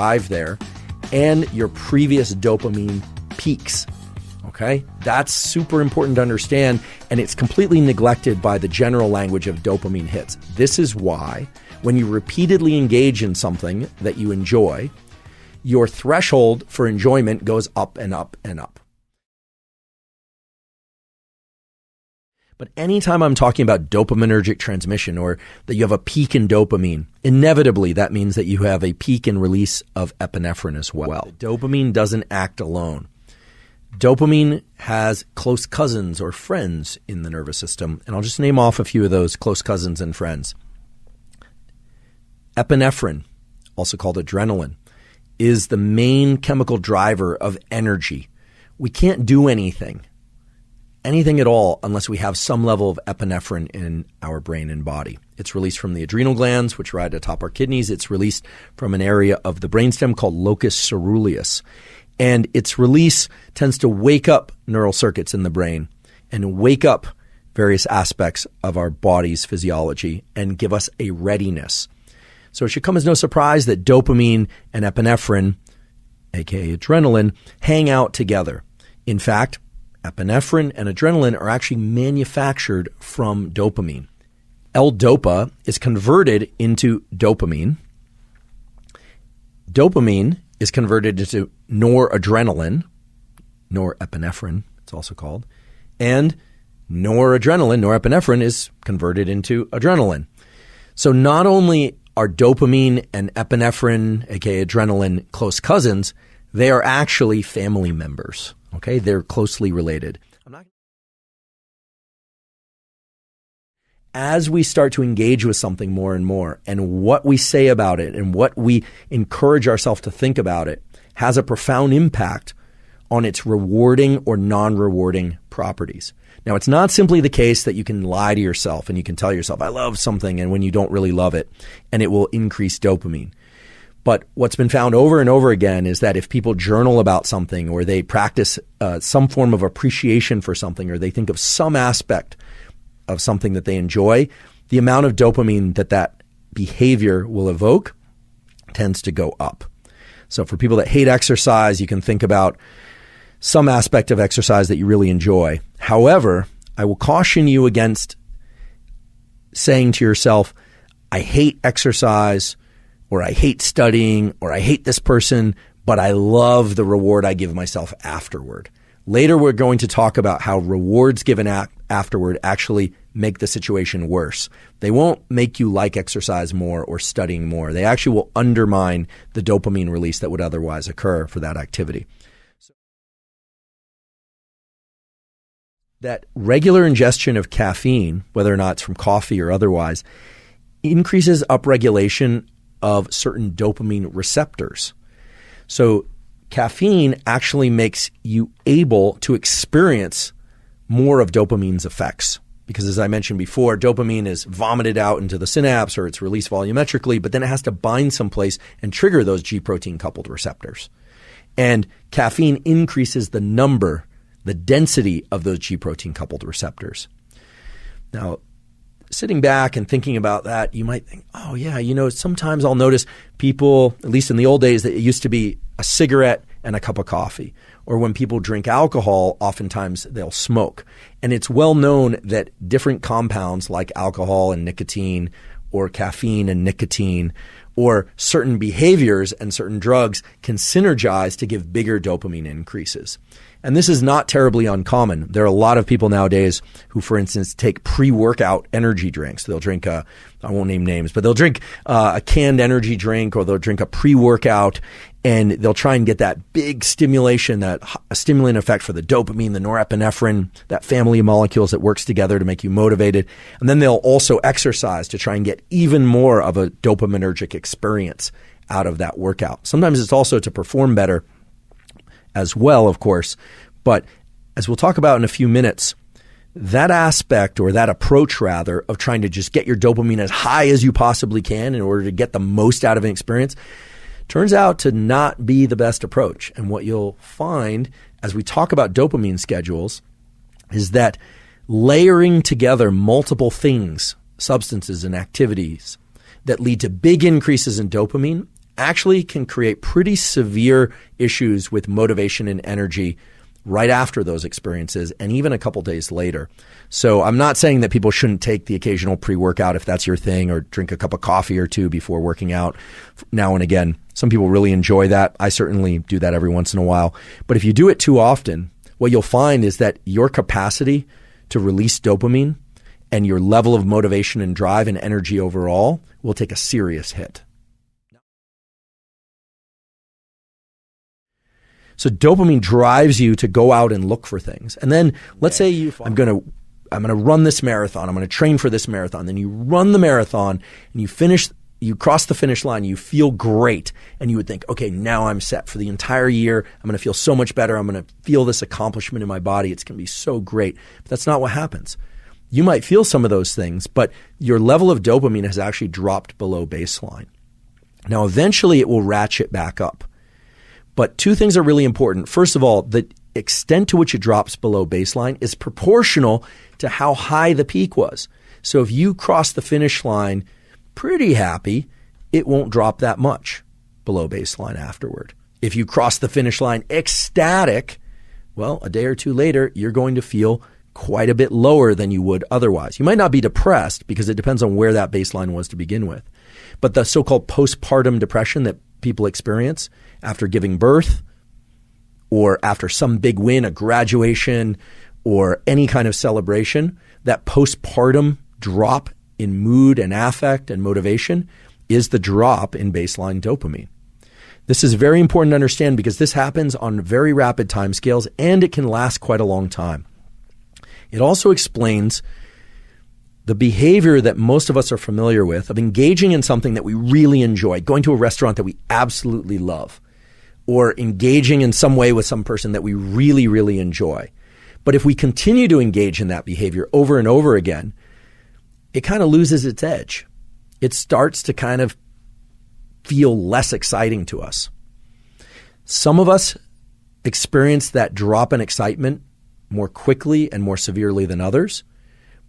arrive there, and your previous dopamine peaks. Okay? That's super important to understand, and it's completely neglected by the general language of dopamine hits. This is why when you repeatedly engage in something that you enjoy, your threshold for enjoyment goes up and up and up. But anytime I'm talking about dopaminergic transmission, or that you have a peak in dopamine, inevitably that means that you have a peak in release of epinephrine as well. Dopamine doesn't act alone. Dopamine has close cousins or friends in the nervous system, and I'll just name off a few of those close cousins and friends. Epinephrine, also called adrenaline, is the main chemical driver of energy. We can't do anything at all, unless we have some level of epinephrine in our brain and body. It's released from the adrenal glands, which are right atop our kidneys. It's released from an area of the brainstem called locus ceruleus. And its release tends to wake up neural circuits in the brain and wake up various aspects of our body's physiology and give us a readiness. So it should come as no surprise that dopamine and epinephrine, aka adrenaline, hang out together. In fact, epinephrine and adrenaline are actually manufactured from dopamine. L-DOPA is converted into dopamine. Dopamine is converted into noradrenaline, norepinephrine, it's also called, and norepinephrine is converted into adrenaline. So not only are dopamine and epinephrine, aka adrenaline, close cousins, they are actually family members. Okay, they're closely related. As we start to engage with something more and more, and what we say about it and what we encourage ourselves to think about it has a profound impact on its rewarding or non-rewarding properties. Now, it's not simply the case that you can lie to yourself and you can tell yourself, I love something, and when you don't really love it, and it will increase dopamine. But what's been found over and over again is that if people journal about something, or they practice some form of appreciation for something, or they think of some aspect of something that they enjoy, the amount of dopamine that behavior will evoke tends to go up. So for people that hate exercise, you can think about some aspect of exercise that you really enjoy. However, I will caution you against saying to yourself, I hate exercise, or I hate studying, or I hate this person, but I love the reward I give myself afterward. Later, we're going to talk about how rewards given afterward actually make the situation worse. They won't make you like exercise more or studying more. They actually will undermine the dopamine release that would otherwise occur for that activity. That regular ingestion of caffeine, whether or not it's from coffee or otherwise, increases upregulation of certain dopamine receptors. So caffeine actually makes you able to experience more of dopamine's effects. Because as I mentioned before, dopamine is vomited out into the synapse, or it's released volumetrically, but then it has to bind someplace and trigger those G protein coupled receptors. And caffeine increases the number, the density of those G protein coupled receptors. Now, sitting back and thinking about that, you might think, oh yeah, sometimes I'll notice people, at least in the old days, that it used to be a cigarette and a cup of coffee. Or when people drink alcohol, oftentimes they'll smoke. And it's well known that different compounds like alcohol and nicotine, or caffeine and nicotine, or certain behaviors and certain drugs can synergize to give bigger dopamine increases. And this is not terribly uncommon. There are a lot of people nowadays who, for instance, take pre-workout energy drinks. They'll drink I won't name names, but they'll drink a canned energy drink, or they'll drink a pre-workout, and they'll try and get that big stimulation, that stimulant effect for the dopamine, the norepinephrine, that family of molecules that works together to make you motivated. And then they'll also exercise to try and get even more of a dopaminergic experience out of that workout. Sometimes it's also to perform better as well, of course. But as we'll talk about in a few minutes, that aspect, or that approach rather, of trying to just get your dopamine as high as you possibly can in order to get the most out of an experience, turns out to not be the best approach. And what you'll find as we talk about dopamine schedules is that layering together multiple things, substances and activities that lead to big increases in dopamine actually can create pretty severe issues with motivation and energy right after those experiences and even a couple days later. So I'm not saying that people shouldn't take the occasional pre-workout if that's your thing, or drink a cup of coffee or two before working out now and again. Some people really enjoy that. I certainly do that every once in a while. But if you do it too often, what you'll find is that your capacity to release dopamine and your level of motivation and drive and energy overall will take a serious hit. So dopamine drives you to go out and look for things. And then let's say I'm going to run this marathon. I'm going to train for this marathon. Then you run the marathon and you cross the finish line. You feel great. And you would think, okay, now I'm set for the entire year. I'm going to feel so much better. I'm going to feel this accomplishment in my body. It's going to be so great. But that's not what happens. You might feel some of those things, but your level of dopamine has actually dropped below baseline. Now, eventually it will ratchet back up. But two things are really important. First of all, the extent to which it drops below baseline is proportional to how high the peak was. So if you cross the finish line pretty happy, it won't drop that much below baseline afterward. If you cross the finish line ecstatic, well, a day or two later, you're going to feel quite a bit lower than you would otherwise. You might not be depressed because it depends on where that baseline was to begin with. But the so-called postpartum depression that people experience after giving birth or after some big win, a graduation or any kind of celebration, that postpartum drop in mood and affect and motivation is the drop in baseline dopamine. This is very important to understand because this happens on very rapid timescales and it can last quite a long time. It also explains the behavior that most of us are familiar with of engaging in something that we really enjoy, going to a restaurant that we absolutely love, or engaging in some way with some person that we really, really enjoy. But if we continue to engage in that behavior over and over again, it kind of loses its edge. It starts to kind of feel less exciting to us. Some of us experience that drop in excitement more quickly and more severely than others.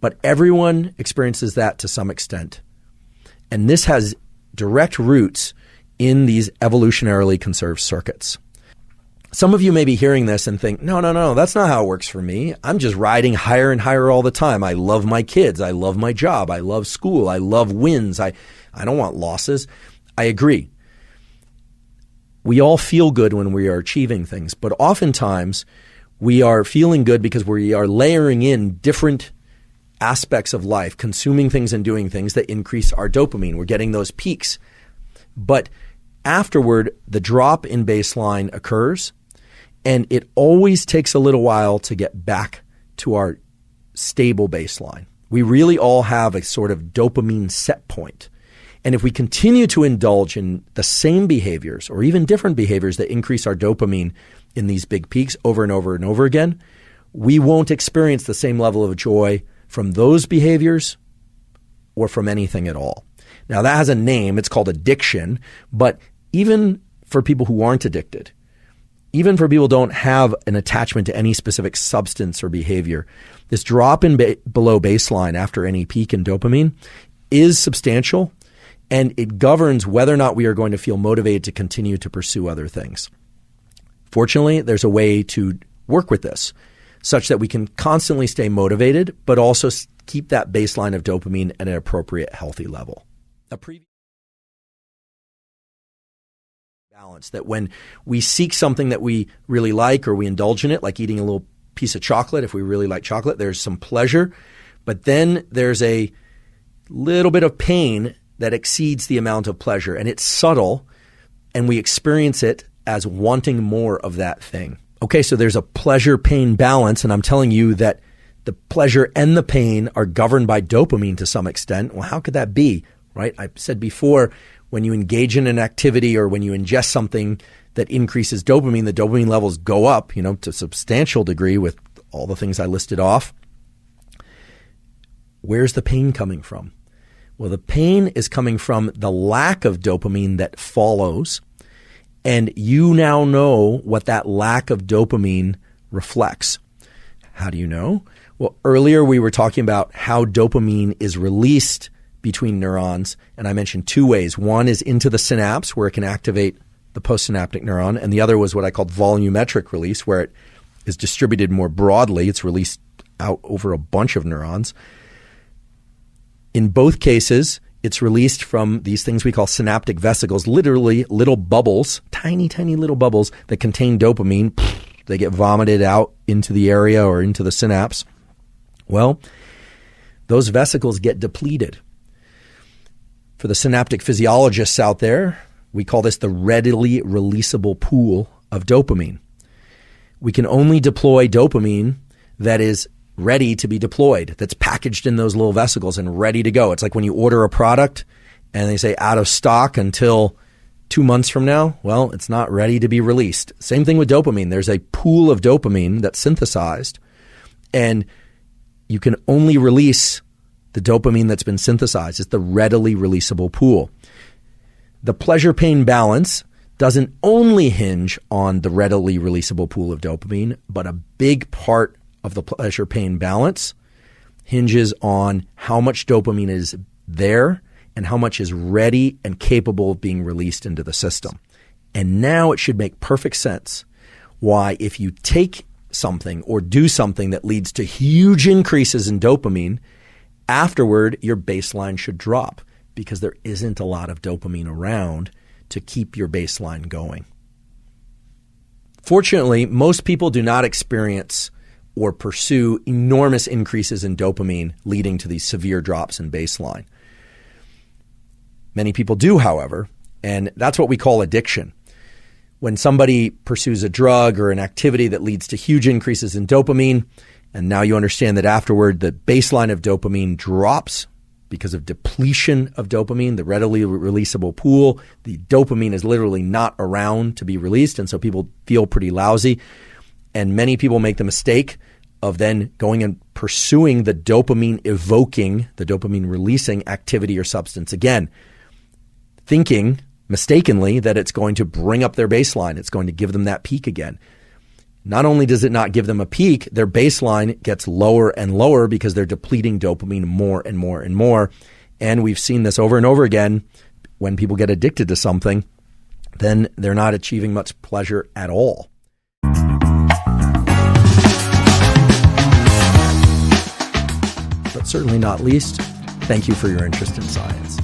But everyone experiences that to some extent. And this has direct roots in these evolutionarily conserved circuits. Some of you may be hearing this and think, no, that's not how it works for me. I'm just riding higher and higher all the time. I love my kids. I love my job. I love school. I love wins. I don't want losses. I agree. We all feel good when we are achieving things, but oftentimes we are feeling good because we are layering in different aspects of life, consuming things and doing things that increase our dopamine. We're getting those peaks. But afterward, the drop in baseline occurs, and it always takes a little while to get back to our stable baseline. We really all have a sort of dopamine set point. And if we continue to indulge in the same behaviors or even different behaviors that increase our dopamine in these big peaks over and over and over again, we won't experience the same level of joy from those behaviors or from anything at all. Now that has a name, it's called addiction, but even for people who aren't addicted, even for people who don't have an attachment to any specific substance or behavior, this drop in below baseline after any peak in dopamine is substantial, and it governs whether or not we are going to feel motivated to continue to pursue other things. Fortunately, there's a way to work with this, such that we can constantly stay motivated, but also keep that baseline of dopamine at an appropriate, healthy level. A previous balance that when we seek something that we really like or we indulge in it, like eating a little piece of chocolate, if we really like chocolate, there's some pleasure, but then there's a little bit of pain that exceeds the amount of pleasure, and it's subtle, and we experience it as wanting more of that thing. Okay, so there's a pleasure-pain balance, and I'm telling you that the pleasure and the pain are governed by dopamine to some extent. Well, how could that be, right? I said before, when you engage in an activity or when you ingest something that increases dopamine, the dopamine levels go up, to a substantial degree with all the things I listed off. Where's the pain coming from? Well, the pain is coming from the lack of dopamine that follows. And you now know what that lack of dopamine reflects. How do you know? Well, earlier we were talking about how dopamine is released between neurons, and I mentioned two ways. One is into the synapse, where it can activate the postsynaptic neuron, and the other was what I called volumetric release, where it is distributed more broadly. It's released out over a bunch of neurons. In both cases, it's released from these things we call synaptic vesicles, literally little bubbles, tiny, tiny little bubbles that contain dopamine. They get vomited out into the area or into the synapse. Well, those vesicles get depleted. For the synaptic physiologists out there, we call this the readily releasable pool of dopamine. We can only deploy dopamine that is ready to be deployed, that's packaged in those little vesicles and ready to go. It's like when you order a product and they say out of stock until 2 months from now. Well, it's not ready to be released. Same thing with dopamine. There's a pool of dopamine that's synthesized, and you can only release the dopamine that's been synthesized. It's the readily releasable pool. The pleasure-pain balance doesn't only hinge on the readily releasable pool of dopamine, but a big part of the pleasure-pain balance hinges on how much dopamine is there and how much is ready and capable of being released into the system. And now it should make perfect sense why, if you take something or do something that leads to huge increases in dopamine, afterward your baseline should drop, because there isn't a lot of dopamine around to keep your baseline going. Fortunately, most people do not experience or pursue enormous increases in dopamine leading to these severe drops in baseline. Many people do, however, and that's what we call addiction. When somebody pursues a drug or an activity that leads to huge increases in dopamine, and now you understand that afterward the baseline of dopamine drops because of depletion of dopamine, the readily releasable pool, the dopamine is literally not around to be released, and so people feel pretty lousy. And many people make the mistake of then going and pursuing the dopamine evoking, the dopamine releasing activity or substance again, thinking mistakenly that it's going to bring up their baseline. It's going to give them that peak again. Not only does it not give them a peak, their baseline gets lower and lower because they're depleting dopamine more and more and more. And we've seen this over and over again. When people get addicted to something, then they're not achieving much pleasure at all. But certainly not least, thank you for your interest in science.